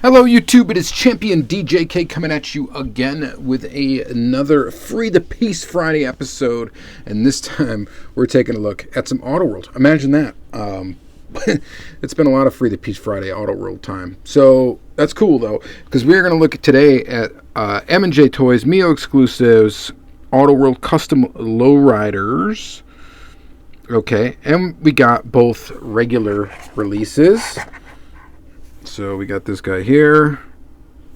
Hello YouTube, it is Championdjk coming at you again with another Free the Peace Friday episode, and this time we're taking a look at some Auto World. Imagine that. It's been a lot of Free the Peace Friday Auto World time, so that's cool though, because we're going to look today at M&J Toys, MiJo exclusives, Auto World custom lowriders. Okay, and we got both regular releases. So we got this guy here,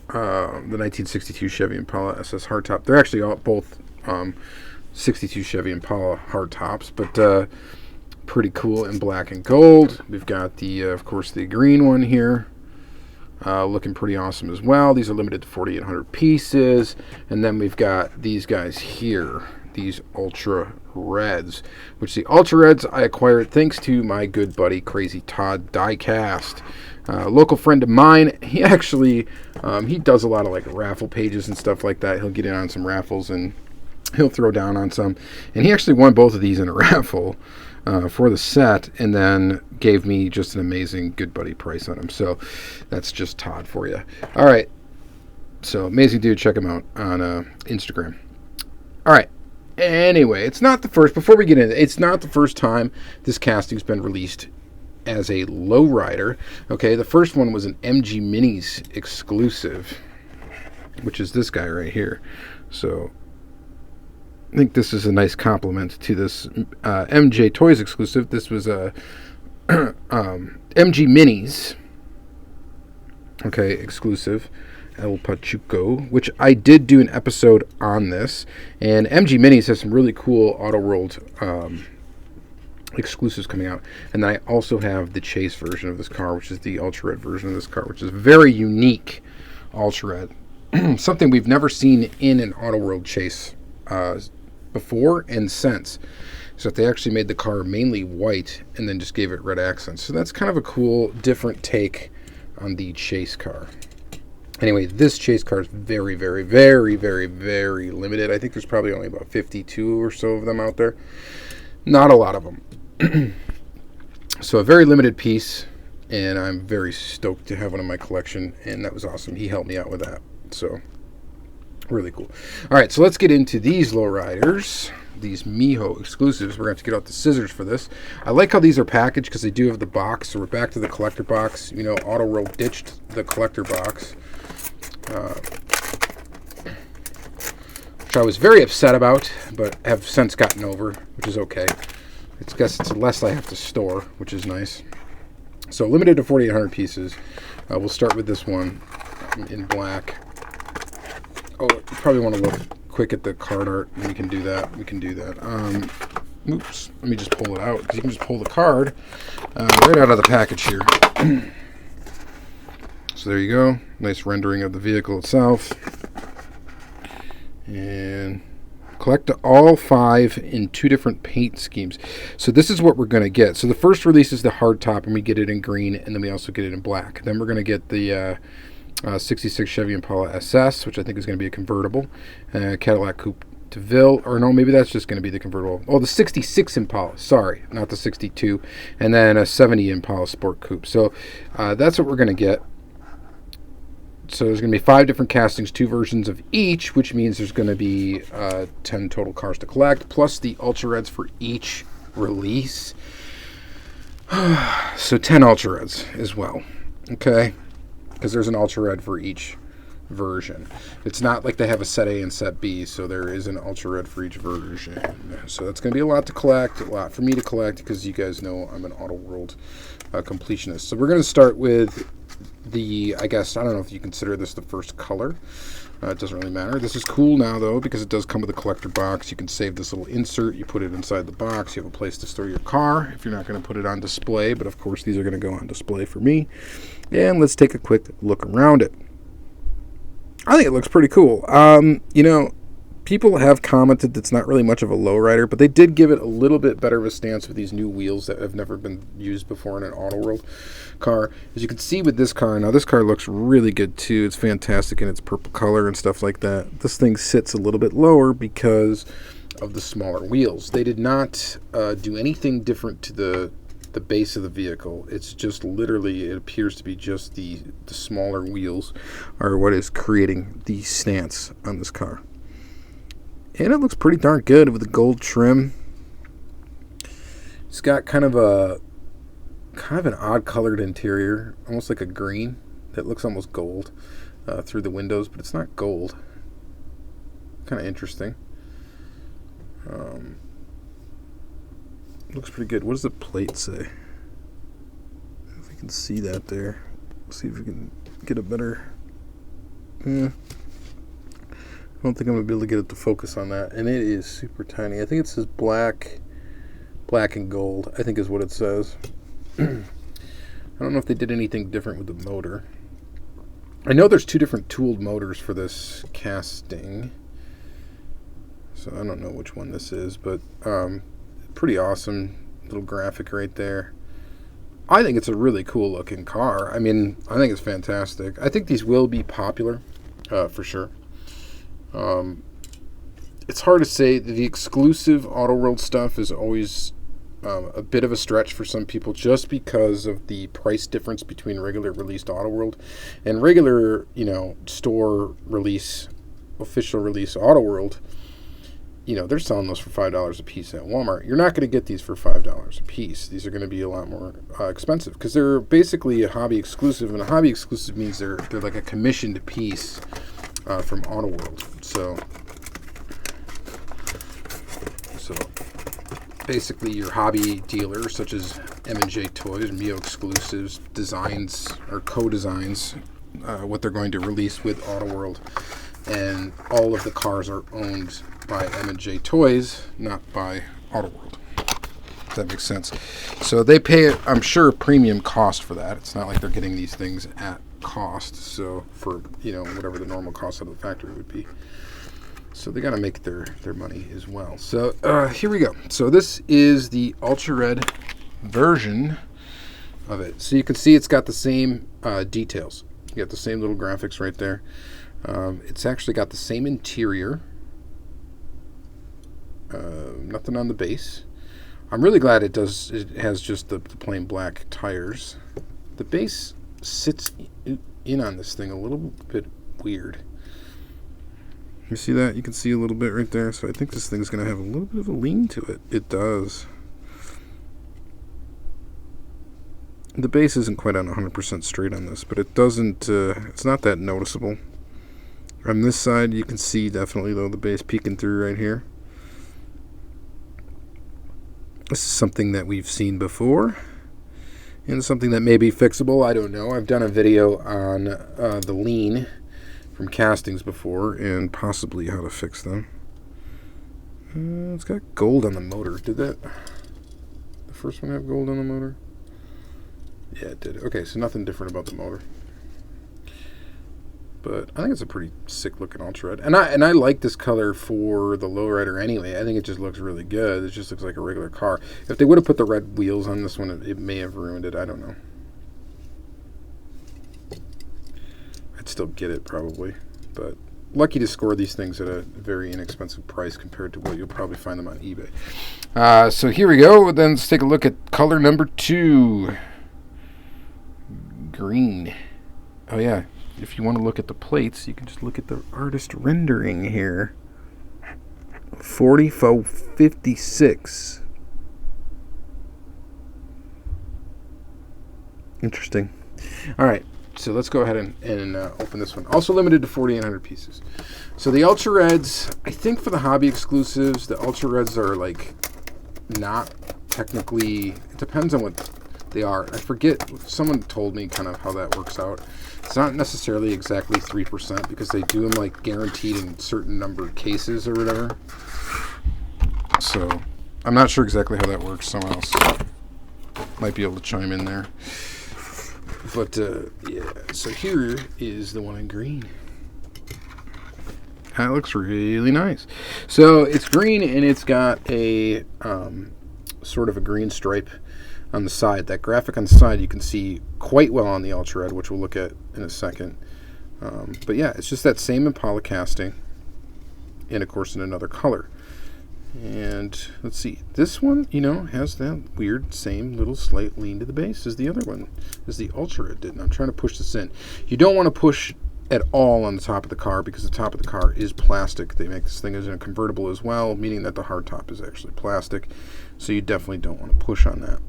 the 1962 Chevy Impala SS Hardtop. They're actually both 62 Chevy Impala hardtops, but pretty cool in black and gold. We've got the, of course, the green one here, looking pretty awesome as well. These are limited to 4,800 pieces, and then we've got these guys here, these Ultra Reds, which the Ultra Reds I acquired thanks to my good buddy Crazy Todd Diecast. Local friend of mine. He actually he does a lot of like raffle pages and stuff like that. He'll get in on some raffles and he'll throw down on some, and he actually won both of these in a raffle for the set, and then gave me just an amazing good buddy price on them. So that's just Todd for you. All right, so amazing dude. Check him out on Instagram. All right, anyway, it's not the first, before we get into it, it's not the first time this casting's been released as a lowrider. Okay, the first one was an MG Minis exclusive, which is this guy right here. So I think this is a nice compliment to this MJ Toys exclusive. This was a MG Minis, okay, exclusive, El Pachuco, which I did do an episode on this, and MG Minis has some really cool Auto World exclusives coming out. And then I also have the chase version of this car, which is the Ultra Red version of this car, which is very unique Ultra Red. Something we've never seen in an Auto World chase before and since. So they actually made the car mainly white and then just gave it red accents. So that's kind of a cool, different take on the chase car. Anyway, this chase car is very, very, very, very, very limited. I think there's probably only about 52 or so of them out there. Not a lot of them. So a very limited piece, and I'm very stoked to have one in my collection, and that was awesome. He helped me out with that, so really cool. All right, so let's get into these lowriders, these MiJo exclusives. We're going to have to get out the scissors for this. I like how these are packaged because they do have the box, so we're back to the collector box. You know, Auto World ditched the collector box, which I was very upset about, but have since gotten over, which is okay. I guess it's less I have to store, which is nice. So limited to 4,800 pieces. We'll start with this one in black. Oh, you probably want to look quick at the card art, and we can do that. We can do that. Oops, let me just pull it out, because you can just pull the card right out of the package here. So there you go. Nice rendering of the vehicle itself. And collect all 5 in 2 different paint schemes. So this is what we're going to get. So the first release is the hardtop, and we get it in green, and then we also get it in black. Then we're going to get the 66 Chevy Impala SS, which I think is going to be a convertible. Cadillac Coupe de Ville, or no, maybe that's just going to be the convertible. Oh, the 66 Impala, sorry, not the 62. And then a 70 Impala Sport Coupe. So that's what we're going to get. So there's going to be 5 different castings, 2 versions of each, which means there's going to be 10 total cars to collect, plus the Ultra Reds for each release. So 10 Ultra Reds as well, okay? Because there's an Ultra Red for each version. It's not like they have a set A and set B, so there is an Ultra Red for each version. So that's going to be a lot to collect, a lot for me to collect, because you guys know I'm an Auto World completionist. So we're going to start with the, I guess, I don't know if you consider this the first color. It doesn't really matter. This is cool now, though, because it does come with a collector box. You can save this little insert. You put it inside the box. You have a place to store your car if you're not going to put it on display. But, of course, these are going to go on display for me. And let's take a quick look around it. I think it looks pretty cool. You know, people have commented that's not really much of a lowrider, but they did give it a little bit better of a stance with these new wheels that have never been used before in an Auto World car. As you can see with this car, now this car looks really good too. It's fantastic in its purple color and stuff like that. This thing sits a little bit lower because of the smaller wheels. They did not do anything different to the the base of the vehicle. It's just literally, it appears to be just the smaller wheels are what is creating the stance on this car. And it looks pretty darn good with the gold trim. It's got kind of an odd colored interior, almost like a green that looks almost gold through the windows, but it's not gold. Kind of interesting. Looks pretty good. What does the plate say? If we can see that there. Let's see if we can get a better... I don't think I'm going to be able to get it to focus on that. And it is super tiny. I think it says black and gold, I think is what it says. I don't know if they did anything different with the motor. I know there's 2 different tooled motors for this casting. So I don't know which one this is, but pretty awesome little graphic right there. I think it's a really cool looking car. I mean, I think it's fantastic. I think these will be popular for sure. It's hard to say. The exclusive Auto World stuff is always a bit of a stretch for some people, just because of the price difference between regular released Auto World and regular, store release, official release Auto World. They're selling those for $5 a piece at Walmart. You're not going to get these for $5 a piece. These are going to be a lot more expensive because they're basically a hobby exclusive, and a hobby exclusive means they're like a commissioned piece from Auto World. So basically, your hobby dealers such as M&J Toys, MiJo Exclusives, designs or co-designs what they're going to release with Auto World, and all of the cars are owned by M&J Toys, not by Auto World. If that makes sense. So they pay, I'm sure, premium cost for that. It's not like they're getting these things at cost. So for whatever the normal cost of the factory would be. So they got to make their money as well. So here we go. So this is the Ultra Red version of it. So you can see it's got the same details. You got the same little graphics right there. It's actually got the same interior. Nothing on the base. I'm really glad it has just the plain black tires. The base sits in on this thing a little bit weird. You see that? You can see a little bit right there. So I think this thing's going to have a little bit of a lean to it. It does. The base isn't quite on 100% straight on this, but it doesn't, it's not that noticeable. On this side, you can see definitely, though, the base peeking through right here. This is something that we've seen before, and something that may be fixable. I don't know. I've done a video on the lean from castings before, and possibly how to fix them. It's got gold on the motor. Did the first one have gold on the motor? Yeah, it did. Okay, so nothing different about the motor. But I think it's a pretty sick looking Ultra Red. And I like this color for the Lowrider anyway. I think it just looks really good. It just looks like a regular car. If they would have put the red wheels on this one, it may have ruined it. I don't know. I'd still get it probably. But lucky to score these things at a very inexpensive price compared to what you'll probably find them on eBay. So here we go. Then let's take a look at color number 2. Green. Oh yeah. If you want to look at the plates, you can just look at the artist rendering here. 4456. Interesting. All right, so let's go ahead and open this one. Also limited to 4,800 pieces. So the Ultra Reds, I think for the hobby exclusives, the Ultra Reds are like not technically. It depends on what they are. I forget. Someone told me kind of how that works out. It's not necessarily exactly 3% because they do them like guaranteed in certain number of cases or whatever. So I'm not sure exactly how that works. Someone else might be able to chime in there. But yeah, so here is the one in green. That looks really nice. So it's green and it's got a sort of a green stripe on the side. That graphic on the side you can see quite well on the Ultra Red, which we'll look at in a second. But yeah, it's just that same Impala casting, and of course in another color. And let's see, this one, you know, has that weird same little slight lean to the base as the other one, as the Ultra Red did. And I'm trying to push this in. You don't want to push at all on the top of the car because the top of the car is plastic. They make this thing as a convertible as well, meaning that the hardtop is actually plastic. So you definitely don't want to push on that.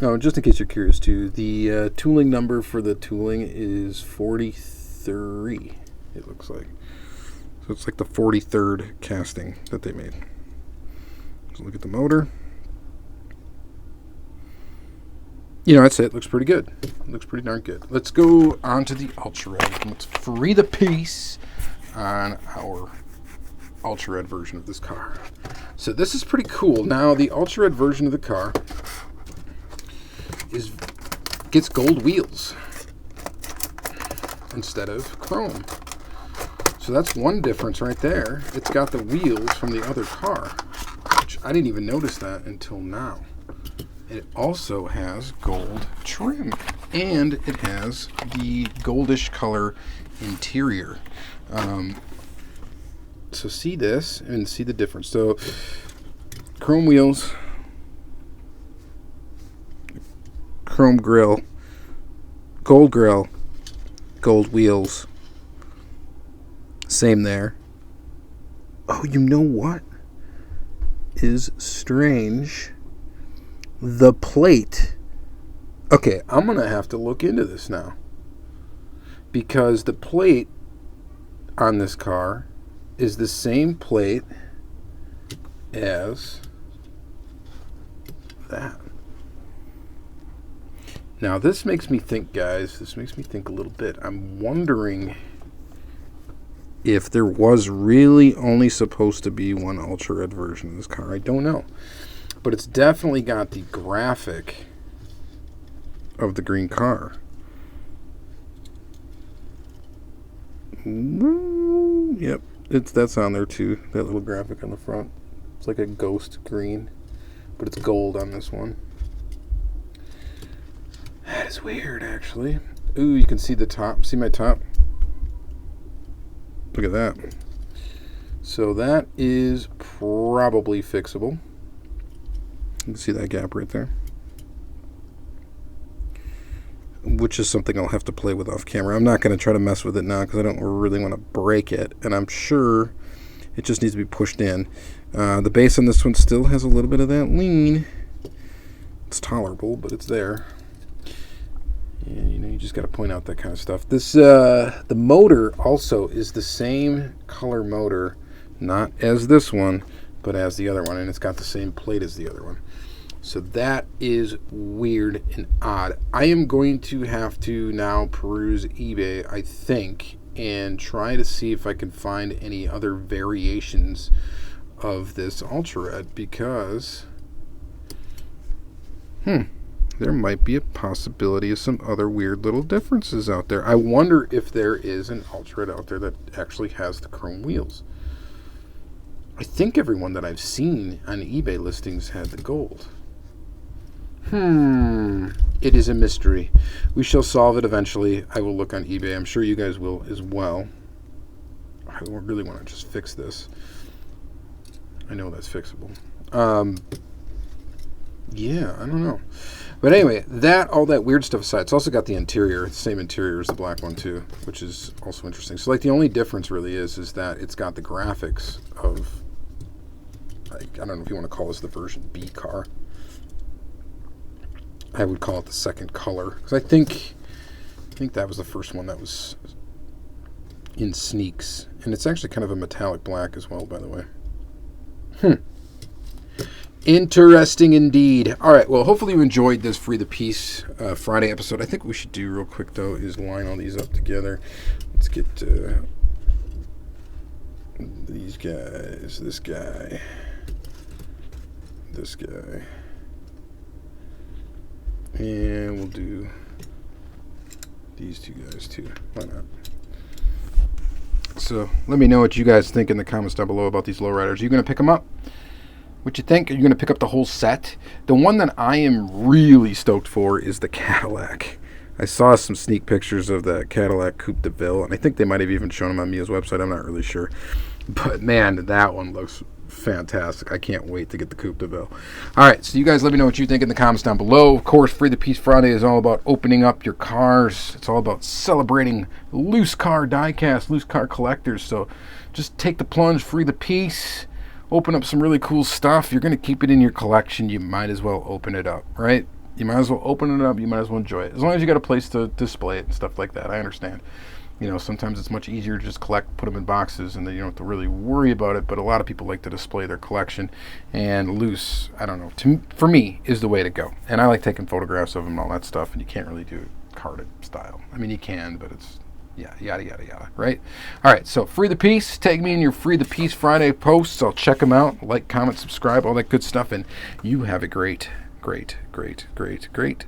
Oh, just in case you're curious too, the tooling number for the tooling is 43, it looks like. So it's like the 43rd casting that they made. So look at the motor. You know, that's it. Looks pretty good. Looks pretty darn good. Let's go on to the Ultra Red. Let's free the piece on our Ultra Red version of this car. So this is pretty cool. Now, the Ultra Red version of the car gets gold wheels instead of chrome. So that's one difference right there. It's got the wheels from the other car, which I didn't even notice that until now. It also has gold trim, and it has the goldish color interior. So see this and see the difference. So chrome wheels, chrome grill, gold wheels. Same there. Oh, you know what is strange? The plate. Okay, I'm going to have to look into this now. Because the plate on this car is the same plate as that. Now, this makes me think, guys, this makes me think a little bit. I'm wondering if there was really only supposed to be one Ultra Red version of this car. I don't know. But it's definitely got the graphic of the green car. Yep, that's on there too. That little graphic on the front. It's like a ghost green, but it's gold on this one. That is weird, actually. Ooh, you can see the top. See my top? Look at that. So that is probably fixable. You can see that gap right there. Which is something I'll have to play with off camera. I'm not going to try to mess with it now because I don't really want to break it. And I'm sure it just needs to be pushed in. The base on this one still has a little bit of that lean. It's tolerable, but it's there. And you know, you just got to point out that kind of stuff. This the motor also is the same color motor, not as this one, but as the other one, and it's got the same plate as the other one. So that is weird and odd. I am going to have to now peruse eBay, I think, and try to see if I can find any other variations of this Ultra Red, because there might be a possibility of some other weird little differences out there. I wonder if there is an Ultra Red out there that actually has the chrome wheels. I think everyone that I've seen on eBay listings had the gold. It is a mystery. We shall solve it eventually. I will look on eBay. I'm sure you guys will as well. I really want to just fix this. I know that's fixable. Yeah, I don't know. But anyway, all that weird stuff aside, it's also got the interior, the same interior as the black one too, which is also interesting. So like the only difference really is that it's got the graphics of, like, I don't know if you want to call this the version B car. I would call it the second color, because I think that was the first one that was in sneaks, and it's actually kind of a metallic black as well, by the way. Interesting indeed. All right, well, hopefully you enjoyed this Free the Piece Friday episode. I think what we should do real quick, though, is line all these up together. Let's get these guys, this guy, and we'll do these two guys, too. Why not? So let me know what you guys think in the comments down below about these lowriders. Are you going to pick them up? What you think? Are you going to pick up the whole set? The one that I am really stoked for is the Cadillac. I saw some sneak pictures of the Cadillac Coupe de Ville, and I think they might have even shown them on MiJo's website. I'm not really sure. But man, that one looks fantastic. I can't wait to get the Coupe de Ville. All right, so you guys let me know what you think in the comments down below. Of course, Free the Piece Friday is all about opening up your cars. It's all about celebrating loose car diecast, loose car collectors. So just take the plunge, free the piece, open up some really cool stuff. You're going to keep it in your collection. You might as well open it up, right? You might as well open it up. You might as well enjoy it. As long as you got a place to display it and stuff like that. I understand. You know, sometimes it's much easier to just collect, put them in boxes, and then you don't have to really worry about it. But a lot of people like to display their collection, and loose, I don't know, for me, is the way to go. And I like taking photographs of them and all that stuff, and you can't really do it carded style. I mean, you can, but it's, yeah, yada, yada, yada, right? All right, so Free the Piece. Tag me in your Free the Piece Friday posts. I'll check them out. Like, comment, subscribe, all that good stuff, and you have a great, great, great, great, great